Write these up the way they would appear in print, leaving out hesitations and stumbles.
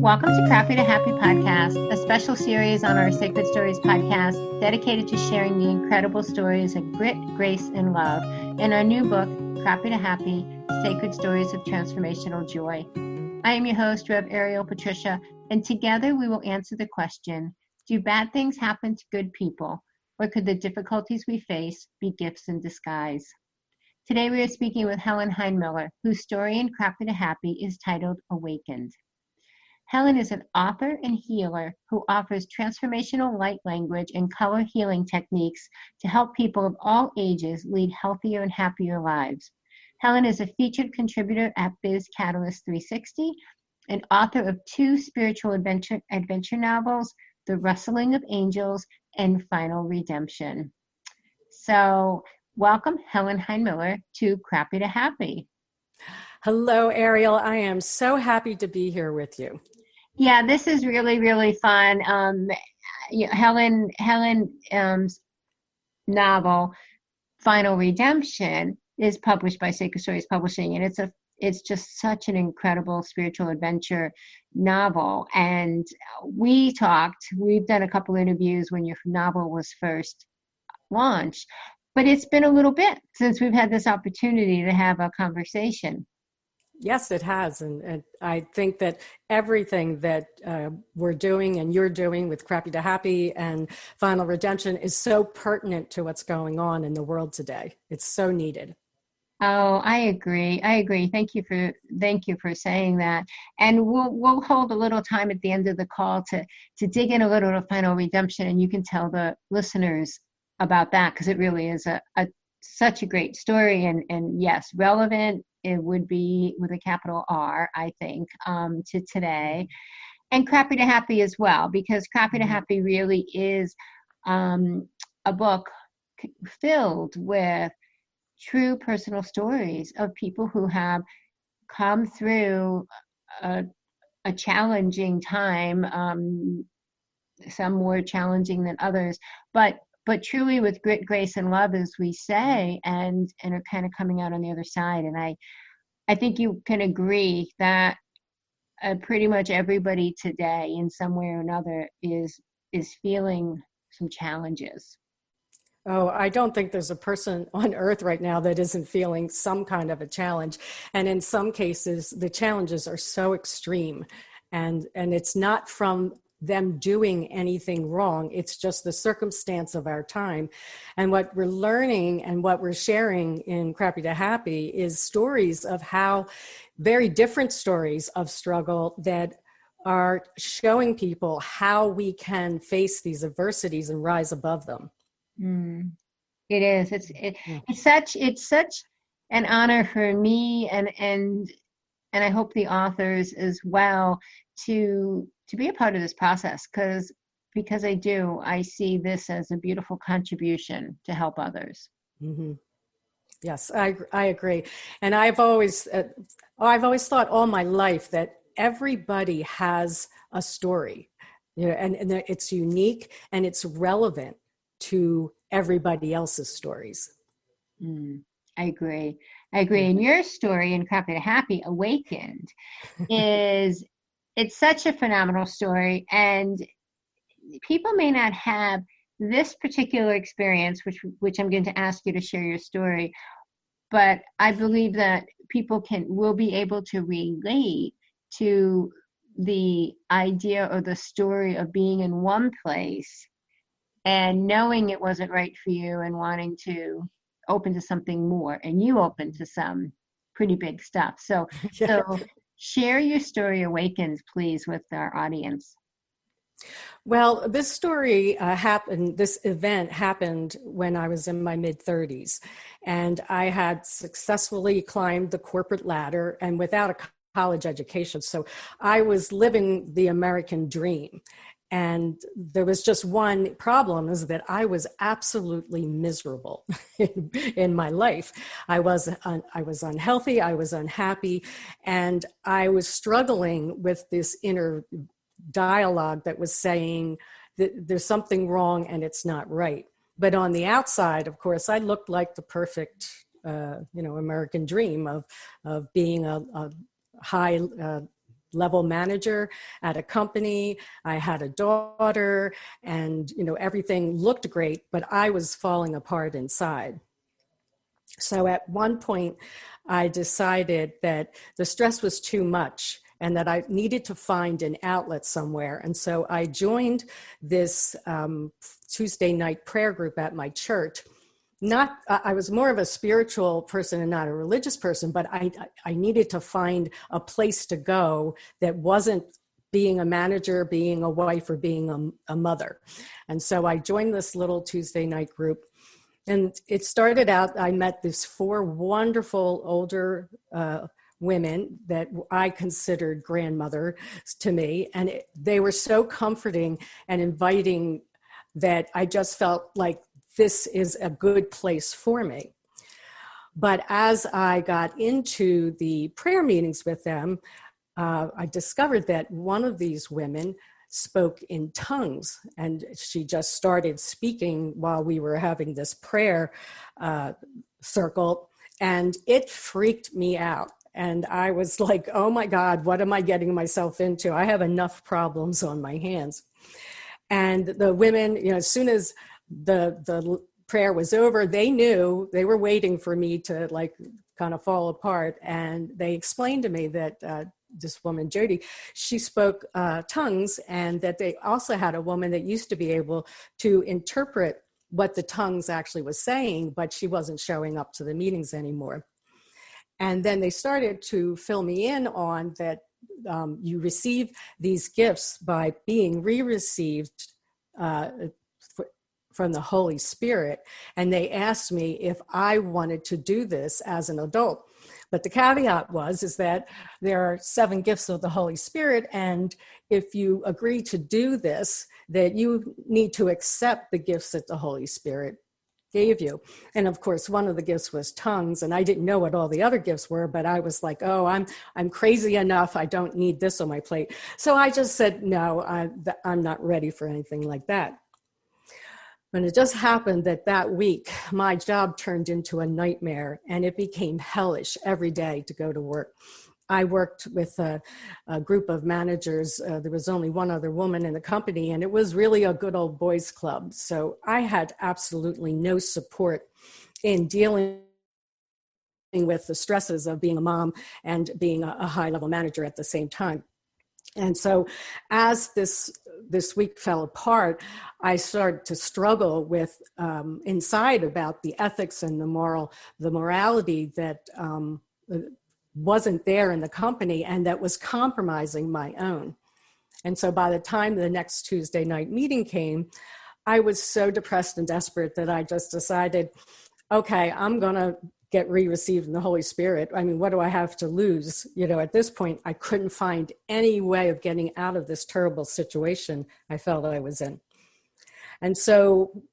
Welcome to Crappy to Happy podcast, a special series on our Sacred Stories podcast dedicated to sharing the incredible stories of grit, grace, and love in our new book, Crappy to Happy, Sacred Stories of Transformational Joy. I am your host, Rev Ariel Patricia, and together we will answer the question, do bad things happen to good people, or could the difficulties we face be gifts in disguise? Today we are speaking with Helen Heinmiller, whose story in Crappy to Happy is titled Awakened. Helen is an author and healer who offers transformational light language and color healing techniques to help people of all ages lead healthier and happier lives. Helen is a featured contributor at BIZCATALYST 360, and author of 2 spiritual adventure novels, The Rustling of Angels and Final Redemption. So, welcome Helen Heinmiller to Crappy to Happy. Hello, Ariel. I am so happy to be here with you. Yeah, this is really, really fun. Helen's novel, Final Redemption, is published by Sacred Stories Publishing, and it's just such an incredible spiritual adventure novel. And we've done a couple interviews when your novel was first launched, but it's been a little bit since we've had this opportunity to have a conversation. Yes, it has. And I think that everything that we're doing and you're doing with Crappy to Happy and Final Redemption is so pertinent to what's going on in the world today. It's so needed. Oh, I agree. Thank you for saying that. And we'll hold a little time at the end of the call to dig in a little to Final Redemption, and you can tell the listeners about that, because it really is such a great story, and yes, relevant. It would be with a capital R, I think, to today. And Crappy to Happy as well, because Crappy to Happy really is a book filled with true personal stories of people who have come through a challenging time, some more challenging than others, but truly with grit, grace, and love, as we say, and are kind of coming out on the other side. And I think you can agree that pretty much everybody today, in some way or another, is feeling some challenges. Oh, I don't think there's a person on earth right now that isn't feeling some kind of a challenge. And in some cases, the challenges are so extreme. And it's not from them doing anything wrong. It's just the circumstance of our time. And what we're learning and what we're sharing in Crappy to Happy is stories of how very different stories of struggle that are showing people how we can face these adversities and rise above them. It is. It's such an honor for me and I hope the authors as well to be a part of this process, because I see this as a beautiful contribution to help others. Mm-hmm. Yes, I agree. And I've always thought all my life that everybody has a story, and it's unique and it's relevant to everybody else's stories. I agree. And your story in Crappy to Happy, Awakened, it's such a phenomenal story, and people may not have this particular experience, which I'm going to ask you to share your story, but I believe that people will be able to relate to the idea or the story of being in one place and knowing it wasn't right for you and wanting to open to something more, and you open to some pretty big stuff. So share your story, Awakened, please, with our audience. Well, this story this event happened when I was in my mid-30s, and I had successfully climbed the corporate ladder and without a college education. So I was living the American dream. And there was just one problem, is that I was absolutely miserable in my life. I was unhealthy, I was unhappy, and I was struggling with this inner dialogue that was saying that there's something wrong and it's not right. But on the outside, of course, I looked like the perfect, American dream of being a high level manager at a company. I had a daughter, and everything looked great, but I was falling apart inside. So at one point, I decided that the stress was too much and that I needed to find an outlet somewhere. And so I joined this Tuesday night prayer group at my church. I was more of a spiritual person and not a religious person, but I needed to find a place to go that wasn't being a manager, being a wife, or being a mother. And so I joined this little Tuesday night group. And it started out, I met these 4 wonderful older women that I considered grandmother to me. And they were so comforting and inviting that I just felt like this is a good place for me. But as I got into the prayer meetings with them, I discovered that one of these women spoke in tongues, and she just started speaking while we were having this prayer circle, and it freaked me out. And I was like, oh my God, what am I getting myself into? I have enough problems on my hands. And the women, as soon as the prayer was over, they knew, they were waiting for me to kind of fall apart. And they explained to me that this woman, Jody, she spoke tongues, and that they also had a woman that used to be able to interpret what the tongues actually was saying, but she wasn't showing up to the meetings anymore. And then they started to fill me in on that you receive these gifts by being re-received from the Holy Spirit. And they asked me if I wanted to do this as an adult. But the caveat is that there are 7 gifts of the Holy Spirit. And if you agree to do this, that you need to accept the gifts that the Holy Spirit gave you. And of course, one of the gifts was tongues. And I didn't know what all the other gifts were, but I was like, oh, I'm crazy enough. I don't need this on my plate. So I just said, no, I'm not ready for anything like that. And it just happened that week, my job turned into a nightmare, and it became hellish every day to go to work. I worked with a group of managers. There was only one other woman in the company, and it was really a good old boys club. So I had absolutely no support in dealing with the stresses of being a mom and being a high-level manager at the same time. And so as this week fell apart, I started to struggle with inside about the ethics and the morality that wasn't there in the company and that was compromising my own. And so by the time the next Tuesday night meeting came, I was so depressed and desperate that I just decided, okay, I'm going to get re-received in the Holy Spirit. I mean, what do I have to lose? At this point, I couldn't find any way of getting out of this terrible situation I felt I was in. And so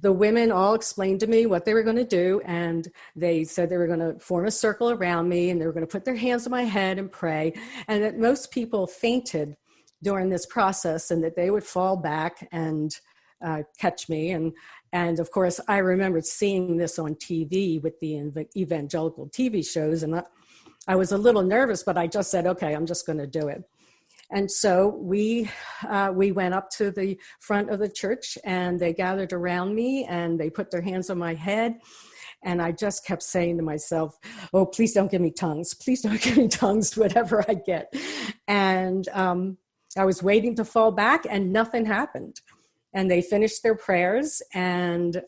the women all explained to me what they were going to do. And they said they were going to form a circle around me, and they were going to put their hands on my head and pray. And that most people fainted during this process, and that they would fall back and catch me. And of course, I remembered seeing this on TV with the evangelical TV shows. And I was a little nervous, but I just said, okay, I'm just going to do it. And so we went up to the front of the church, and they gathered around me, and they put their hands on my head. And I just kept saying to myself, oh, please don't give me tongues. Please don't give me tongues, whatever I get. And I was waiting to fall back, and nothing happened. And they finished their prayers, and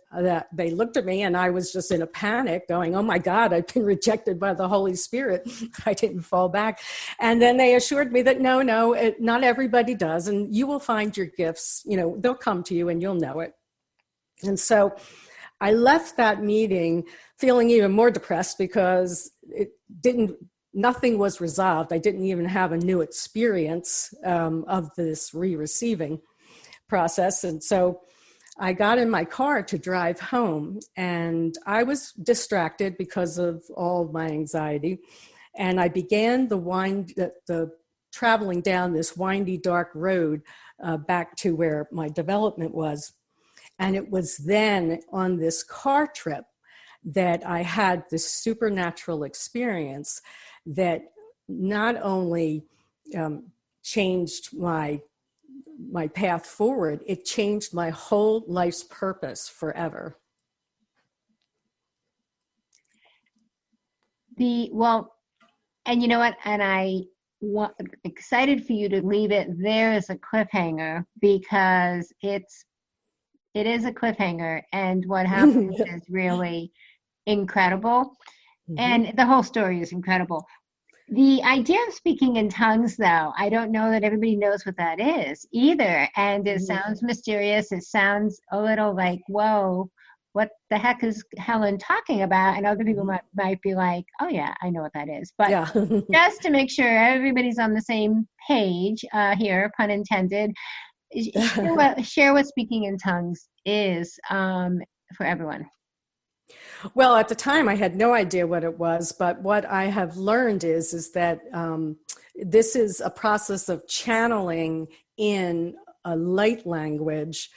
they looked at me, and I was just in a panic going, oh my God, I've been rejected by the Holy Spirit. I didn't fall back. And then they assured me that no, not everybody does. And you will find your gifts, they'll come to you and you'll know it. And so I left that meeting feeling even more depressed because nothing was resolved. I didn't even have a new experience of this re-receiving process. And so I got in my car to drive home, and I was distracted because of all my anxiety. And I began the traveling down this windy, dark road back to where my development was. And it was then on this car trip that I had this supernatural experience that not only changed my path forward. It changed my whole life's purpose forever. And you know what? And excited for you to leave it there as a cliffhanger, because it is a cliffhanger, and what happens is really incredible. Mm-hmm. And the whole story is incredible. The idea of speaking in tongues, though, I don't know that everybody knows what that is either. And it sounds mysterious. It sounds a little like, whoa, what the heck is Helen talking about? And other people might be like, oh yeah, I know what that is. But yeah. Just to make sure everybody's on the same page here, pun intended, share what speaking in tongues is for everyone. Well, at the time, I had no idea what it was, but what I have learned is that this is a process of channeling in a light language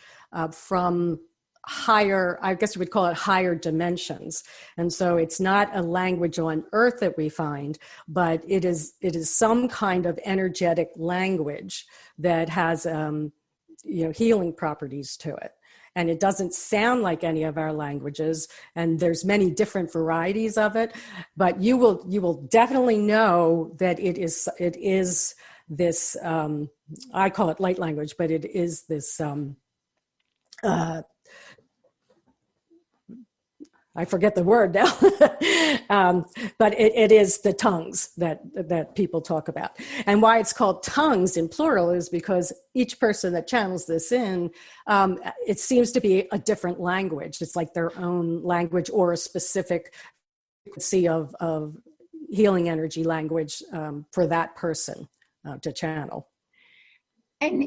from higher, I guess you would call it higher dimensions. And so it's not a language on earth that we find, but it is some kind of energetic language that has healing properties to it. And it doesn't sound like any of our languages, and there's many different varieties of it, but you will definitely know that it is this, I call it light language, but it is this, I forget the word now, but it is the tongues that people talk about. And why it's called tongues in plural is because each person that channels this in, it seems to be a different language. It's like their own language or a specific frequency of healing energy language for that person to channel. And,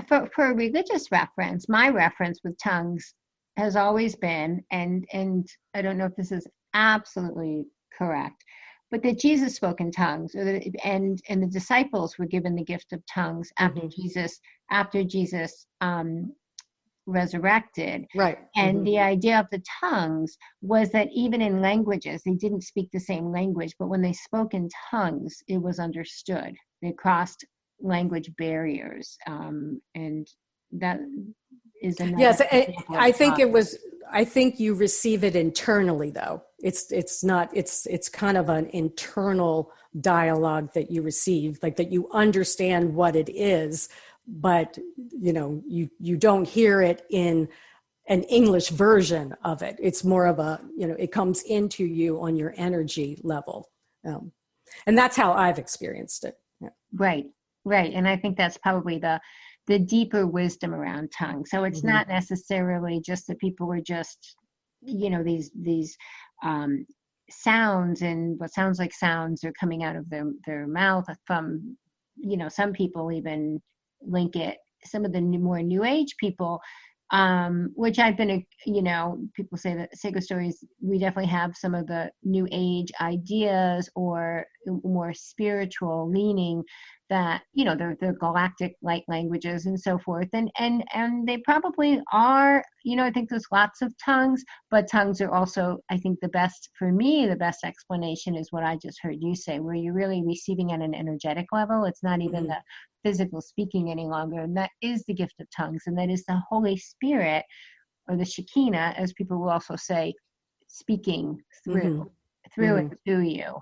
for a religious reference, my reference with tongues has always been, and I don't know if this is absolutely correct, but that Jesus spoke in tongues, and the disciples were given the gift of tongues after Jesus resurrected. Right. And the idea of the tongues was that even in languages, they didn't speak the same language, but when they spoke in tongues, it was understood. They crossed language barriers, and that is another. Yes, I think you receive it internally, though. It's kind of an internal dialogue that you receive, like that you understand what it is, but you don't hear it in an English version of it. It's more of a, it comes into you on your energy level. And that's how I've experienced it. Yeah. Right. And I think that's probably the deeper wisdom around tongue. So it's not necessarily just that people were just, these sounds, and what sounds like sounds are coming out of their mouth from, some people even link it, some of the more new age people, which I've been, people say that Sacred Stories, we definitely have some of the new age ideas or more spiritual leaning that, they're galactic light languages and so forth. And they probably are, I think there's lots of tongues, but tongues are also, I think the best explanation is what I just heard you say, where you're really receiving at an energetic level. It's not even the physical speaking any longer. And that is the gift of tongues. And that is the Holy Spirit, or the Shekinah, as people will also say, speaking through and through you.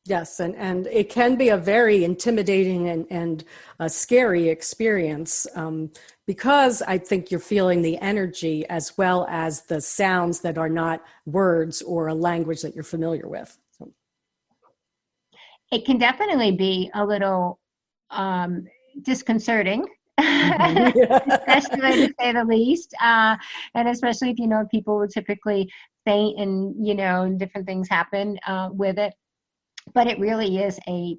Yes, and it can be a very intimidating and a scary experience because I think you're feeling the energy as well as the sounds that are not words or a language that you're familiar with. So. It can definitely be a little disconcerting, especially to say the least, and especially if people will typically faint and different things happen with it. But it really is a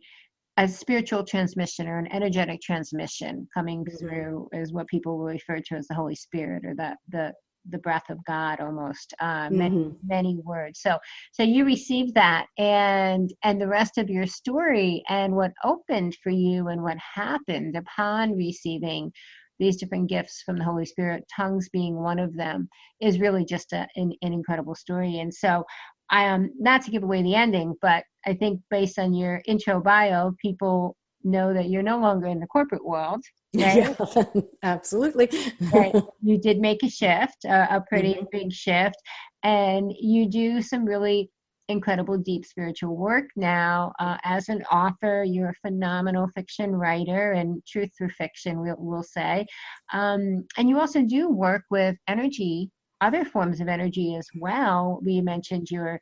spiritual transmission or an energetic transmission coming through, is what people will refer to as the Holy Spirit, or the breath of God, almost, many words. So you received that, and the rest of your story and what opened for you and what happened upon receiving these different gifts from the Holy Spirit, tongues being one of them, is really just an incredible story. And so not to give away the ending, but I think based on your intro bio, people know that you're no longer in the corporate world, right? Yeah, absolutely. Right. You did make a shift, a pretty Mhm. big shift, and you do some really incredible deep spiritual work now. As an author, you're a phenomenal fiction writer and truth through fiction, we'll say. And you also do work with energy, other forms of energy as well. We mentioned your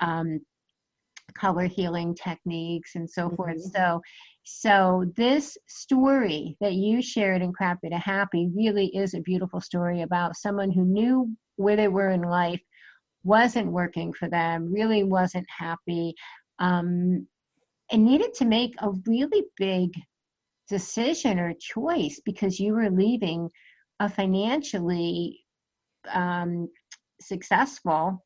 um, color healing techniques and so forth. Mhm. So this story that you shared in Crappy to Happy really is a beautiful story about someone who knew where they were in life, wasn't working for them, really wasn't happy, um, and needed to make a really big decision or choice because you were leaving a financially um, successful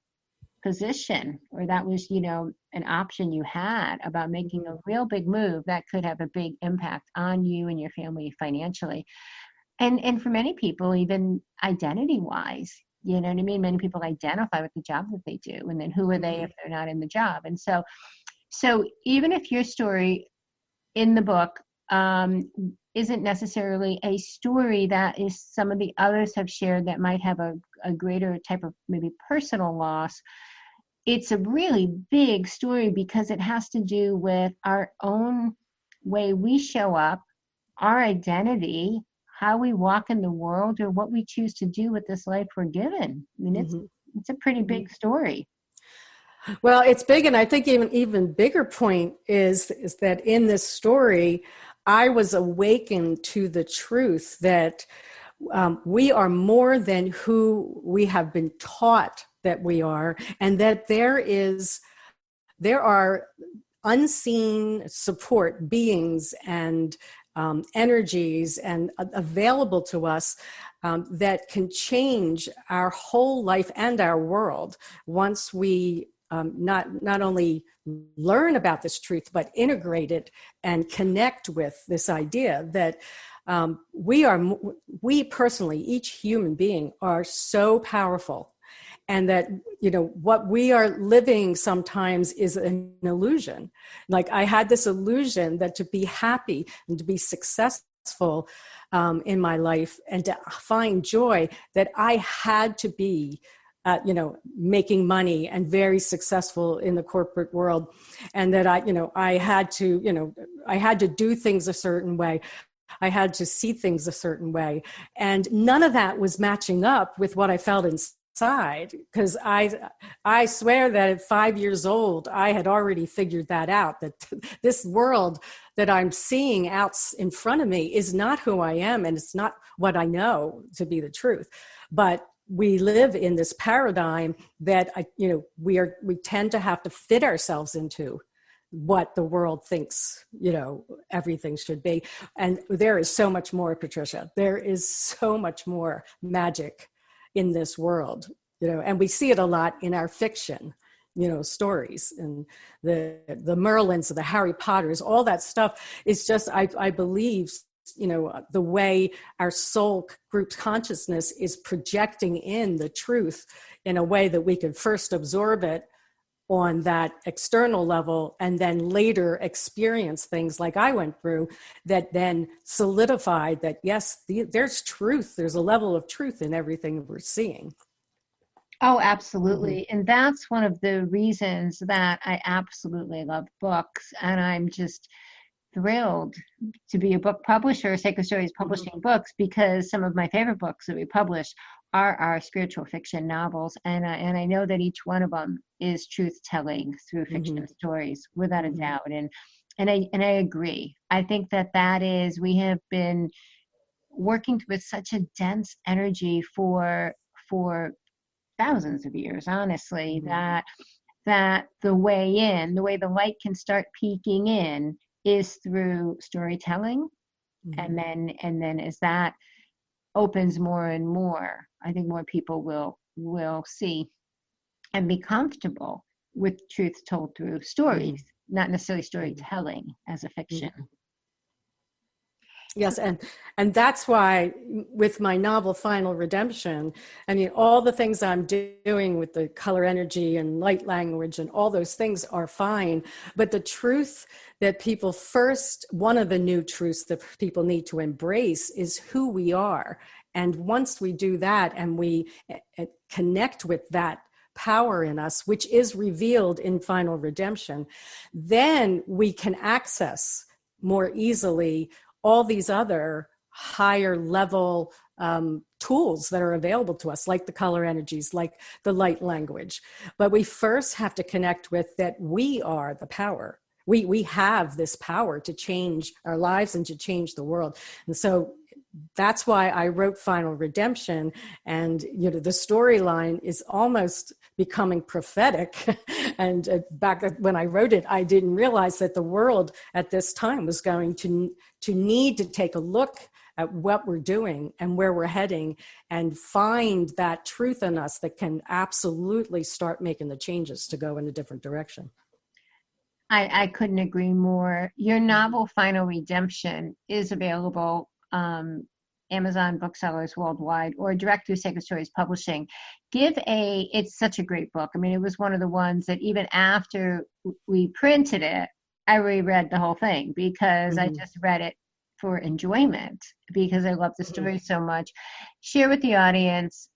position, or that was, an option you had about making a real big move that could have a big impact on you and your family financially. And for many people, even identity wise, you know what I mean? Many people identify with the job that they do, and then who are they if Mhm. they're not in the job? And so even if your story in the book isn't necessarily a story that is some of the others have shared that might have a greater type of maybe personal loss, it's a really big story because it has to do with our own way we show up, our identity, how we walk in the world, or what we choose to do with this life we're given. I mean, it's Mhm. it's a pretty big story. Well, it's big, and I think even bigger point is that in this story, I was awakened to the truth that we are more than who we have been taught that we are, and that there are unseen support beings and energies and available to us that can change our whole life and our world once we not only learn about this truth but integrate it and connect with this idea that we personally, each human being, are so powerful, and that what we are living sometimes is an illusion. Like, I had this illusion that to be happy and to be successful in my life and to find joy, that I had to be making money and very successful in the corporate world, and that I had to do things a certain way. I had to see things a certain way. And none of that was matching up with what I felt inside, because I swear that at 5 years old, I had already figured that out, that this world that I'm seeing out in front of me is not who I am, and it's not what I know to be the truth. But we live in this paradigm that we tend to have to fit ourselves into what the world thinks everything should be. And there is so much more, Patricia. There is so much more magic in this world, and we see it a lot in our fiction stories, and the Merlins, the Harry Potters, all that stuff is just, I believe, the way our soul group's consciousness is projecting in the truth in a way that we can first absorb it on that external level, and then later experience things like I went through that then solidified that, yes, there's truth. There's a level of truth in everything we're seeing. Oh, Mm-hmm. absolutely. And that's one of the reasons that I absolutely love books. And I'm just thrilled to be a book publisher. Sacred Stories Mm-hmm. publishing books, because some of my favorite books that we publish are our spiritual fiction novels, and I know that each one of them is truth telling through Mm-hmm. fiction stories, without a Mm-hmm. doubt. And I agree. I think that is, we have been working with such a dense energy for thousands of years, honestly, Mm-hmm. that the way the light can start peeking in is through storytelling. Mm-hmm. And then as that opens more and more, I think more people will see and be comfortable with truth told through Mm-hmm. stories, not necessarily Mm-hmm. storytelling as a fiction. Mm-hmm. Yes, and that's why with my novel Final Redemption, I mean, all the things I'm doing with the color energy and light language and all those things are fine. But the truth that people first, one of the new truths that people need to embrace is who we are. And once we do that and we connect with that power in us, which is revealed in Final Redemption, then we can access more easily all these other higher level tools that are available to us, like the color energies, like the light language. But we first have to connect with that we are the power. We have this power to change our lives and to change the world. And so that's why I wrote Final Redemption. And, you know, the storyline is almost becoming prophetic. And back when I wrote it, I didn't realize that the world at this time was going to need to take a look at what we're doing and where we're heading and find that truth in us that can absolutely start making the changes to go in a different direction. I couldn't agree more. Your novel, Final Redemption, is available Amazon booksellers worldwide or direct through Sacred Stories Publishing. It's such a great book. I mean, it was one of the ones that even after we printed it, I reread the whole thing because I just read it for enjoyment because I love the story so much. Share with the audience,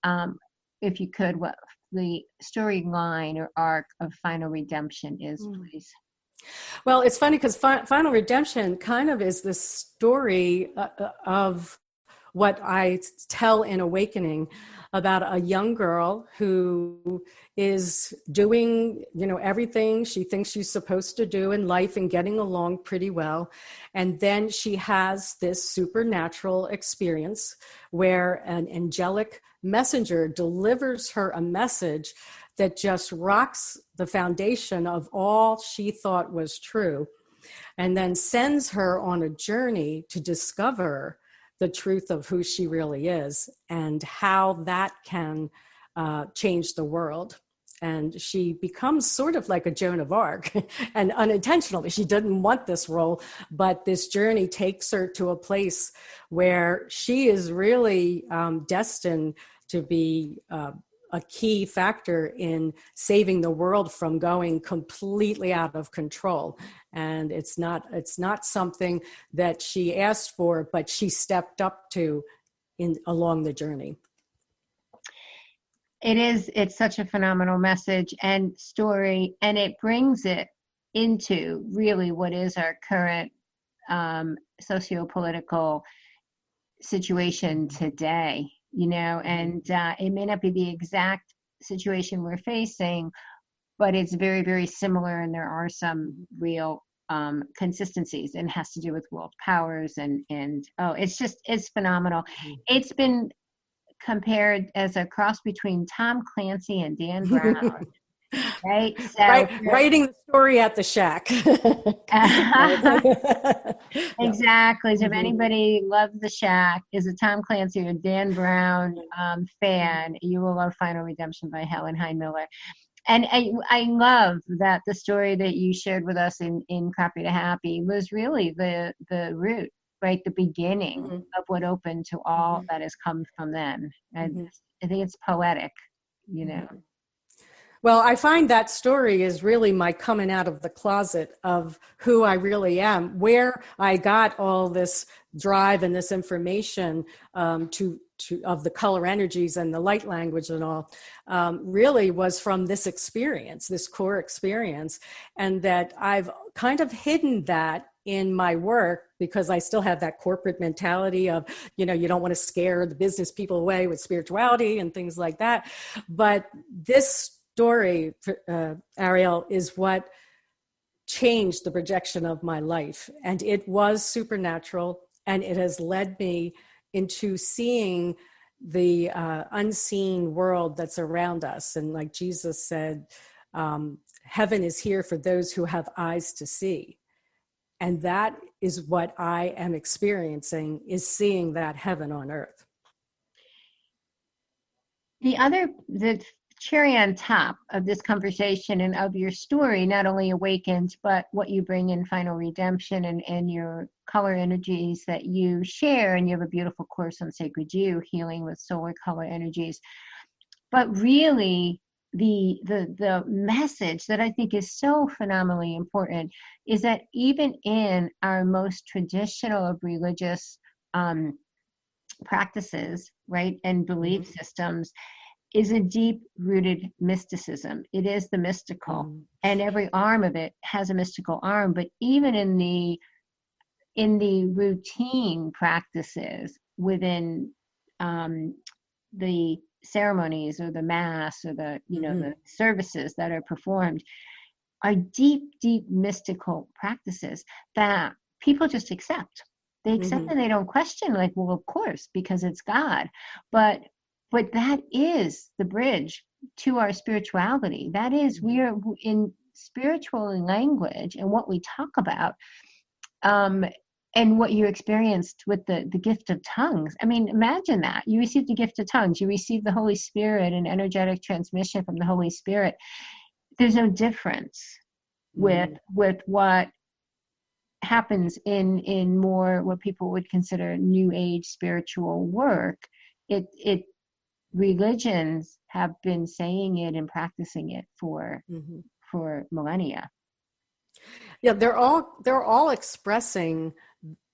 if you could, what the storyline or arc of Final Redemption is, please. Well, it's funny because Final Redemption kind of is the story of what I tell in Awakening about a young girl who is doing, you know, everything she thinks she's supposed to do in life and getting along pretty well. And then she has this supernatural experience where an angelic messenger delivers her a message that just rocks the foundation of all she thought was true, and then sends her on a journey to discover the truth of who she really is and how that can change the world. And she becomes sort of like a Joan of Arc, and unintentionally, she didn't want this role, but this journey takes her to a place where she is really destined to be a key factor in saving the world from going completely out of control. And it's not something that she asked for, but she stepped up to along the journey. It's such a phenomenal message and story, and it brings it into really what is our current socio-political situation today. You know, and it may not be the exact situation we're facing, but it's very, very similar, and there are some real consistencies, and has to do with world powers, and it's phenomenal. It's been compared as a cross between Tom Clancy and Dan Brown. Right? So writing the story at the shack. Exactly. So if anybody loves The Shack, is a Tom Clancy or Dan Brown fan, you will love Final Redemption by Helen Heinmiller. And I love that the story that you shared with us in Copy to Happy was really the root, right? The beginning of what opened to all that has come from then. And I think it's poetic, you know. Well, I find that story is really my coming out of the closet of who I really am, where I got all this drive and this information of the color energies and the light language and all, really was from this experience, this core experience, and that I've kind of hidden that in my work because I still have that corporate mentality of, you know, you don't want to scare the business people away with spirituality and things like that. But this story, Ariel, is what changed the projection of my life. And it was supernatural, and it has led me into seeing the unseen world that's around us. And like Jesus said, heaven is here for those who have eyes to see. And that is what I am experiencing, is seeing that heaven on earth. The cherry on top of this conversation and of your story, not only Awakened, but what you bring in Final Redemption and your color energies that you share. And you have a beautiful course on Sacred You, healing with solar color energies. But really, the message that I think is so phenomenally important is that even in our most traditional of religious practices, right, and belief systems, is a deep-rooted mysticism. It is the mystical, and every arm of it has a mystical arm. But even in the routine practices within the ceremonies or the mass or the the services that are performed, are deep, deep mystical practices that people just accept. They accept and they don't question, like, well, of course, because it's God. But that is the bridge to our spirituality. That is, we are in spiritual language and what we talk about, and what you experienced with the gift of tongues. I mean, imagine that. You received the gift of tongues. You received the Holy Spirit and energetic transmission from the Holy Spirit. There's no difference with what happens in more what people would consider New Age spiritual work. Religions have been saying it and practicing it for millennia. Yeah, they're all expressing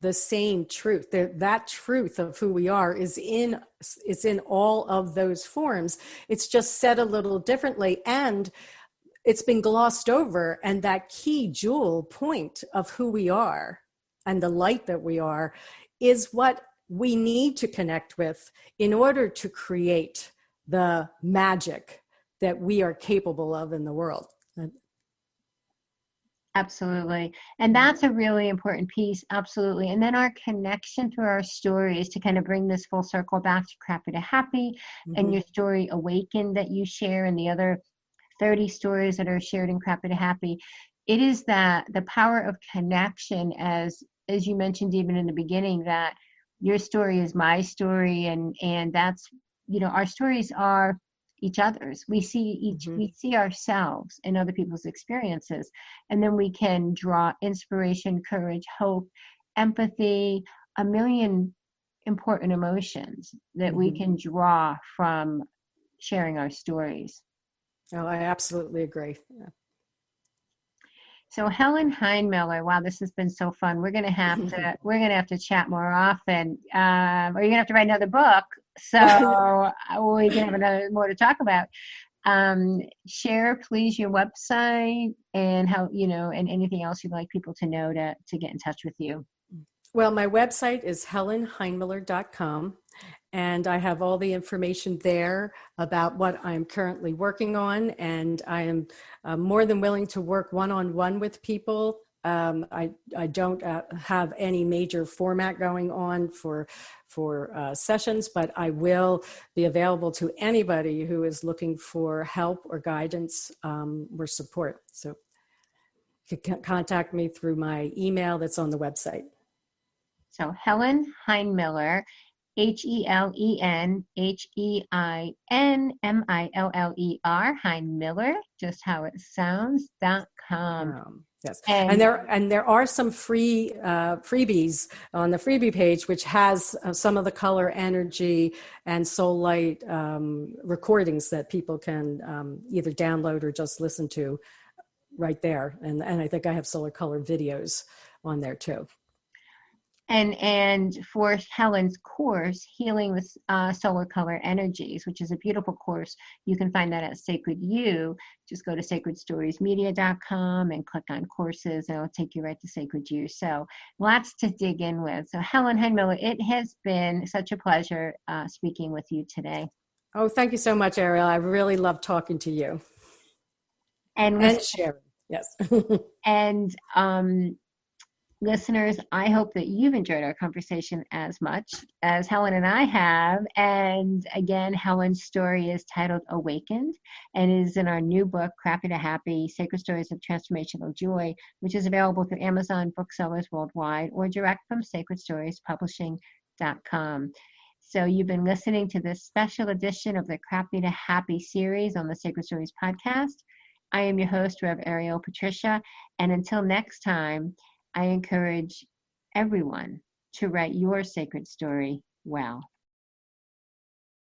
the same truth. That truth of who we are is in all of those forms. It's just said a little differently, and it's been glossed over. And that key jewel point of who we are and the light that we are is what we need to connect with in order to create the magic that we are capable of in the world. Absolutely. And that's a really important piece. Absolutely. And then our connection through our stories to kind of bring this full circle back to Crappy to Happy and your story Awakened that you share, and the other 30 stories that are shared in Crappy to Happy. It is that the power of connection, as you mentioned even in the beginning, that your story is my story, and that's, our stories are each other's. We see we see ourselves in other people's experiences, and then we can draw inspiration, courage, hope, empathy, a million important emotions that we can draw from sharing our stories. Oh, I absolutely agree. Yeah. So Helen Heinmiller, wow, this has been so fun. We're gonna have to chat more often. Or you're gonna have to write another book, so we can have more to talk about. Share, please, your website and how and anything else you'd like people to know to get in touch with you. Well, my website is helenheinmiller.com. And I have all the information there about what I'm currently working on. And I am more than willing to work one-on-one with people. I don't have any major format going on for sessions, but I will be available to anybody who is looking for help or guidance or support. So you can contact me through my email that's on the website. So Helen Heinmiller, HelenHeinmiller, Heinmiller, just how it sounds, .com. Yes, and there are some free freebies on the freebie page, which has some of the color energy and soul light recordings that people can either download or just listen to right there. And I think I have solar color videos on there too. And for Helen's course, Healing with Solar Color Energies, which is a beautiful course, you can find that at Sacred You. Just go to sacredstoriesmedia.com and click on courses, and it'll take you right to Sacred You. So lots to dig in with. So Helen Heinmiller, it has been such a pleasure speaking with you today. Oh, thank you so much, Ariel. I really love talking to you. And sharing, yes. And listeners, I hope that you've enjoyed our conversation as much as Helen and I have. And again, Helen's story is titled Awakened and is in our new book, Crappy to Happy, Sacred Stories of Transformational Joy, which is available through Amazon booksellers worldwide or direct from sacredstoriespublishing.com. So you've been listening to this special edition of the Crappy to Happy series on the Sacred Stories podcast. I am your host, Rev Ariel Patricia. And until next time, I encourage everyone to write your sacred story well.